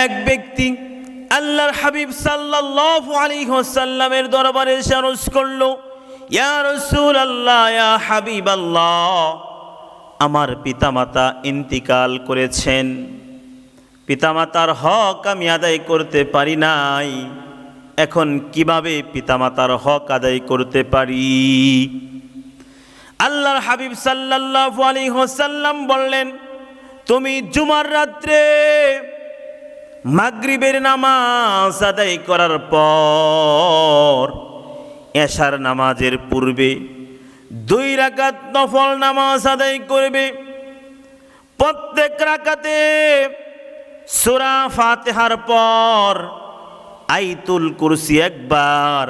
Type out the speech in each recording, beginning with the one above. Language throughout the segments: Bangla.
এক ব্যক্তি আল্লাহর হাবিব সাল্লাল্লাহু আলাইহি ওয়াসাল্লামের দরবারে এসে আরজ করলো, ইয়া রাসূলুল্লাহ, ইয়া হাবিবাল্লাহ, আমার পিতামাতা ইন্তিকাল করেছেন, পিতামাতার হক আমি আদায় করতে পারি নাই, এখন কিভাবে পিতামাতার হক আদায় করতে পারি? আল্লাহর হাবিব সাল্লাল্লাহু আলাইহি ওয়াসাল্লাম বললেন, তুমি জুমার রাত্রে মাগরিবের নামাজ আদায় করার পর এশার নামাজের পূর্বে 2 রাকাত নফল নামাজ আদায় করবে। প্রত্যেক রাকাতে সূরা ফাতিহার পর আয়াতুল কুরসি একবার,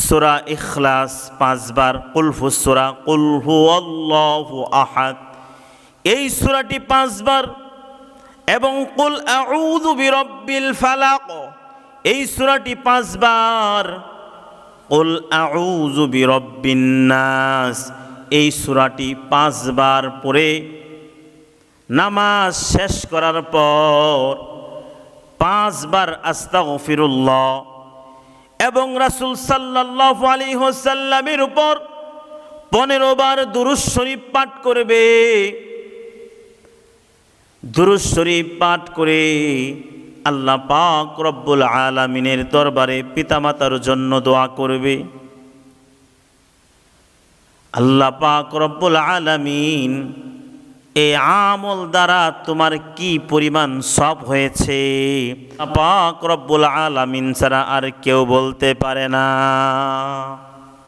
সূরা ইখলাস 5 বার, কুলহুস সূরা কুল হুয়াল্লাহু আহাদ এই সূরাটি 5 বার, এবং কুল আউযু বিরাব্বিল ফালাক এই সূরাটি 5 বার, কুল আউযু বিরাব্বিন নাস এই সূরাটি 5 বার পড়ে নামাজ শেষ করার পর 5 বার আস্তাগফিরুল্লাহ এবং রাসূল সাল্লাল্লাহু আলাইহি ওয়াসাল্লামের উপর 15 বার দুরূদ শরীফ পাঠ করবে। দুরূদ শরীফ পাঠ করে আল্লাহ পাক রব্বুল আলামিনের দরবারে পিতামাতার জন্য দোয়া করবে। আল্লাহ পাক রব্বুল আলামিন এই আমল দ্বারা তোমার কি পরিমাণ সওয়াব হয়েছে পাক রব্বুল আলামিন ছাড়া আর কেউ বলতে পারে না।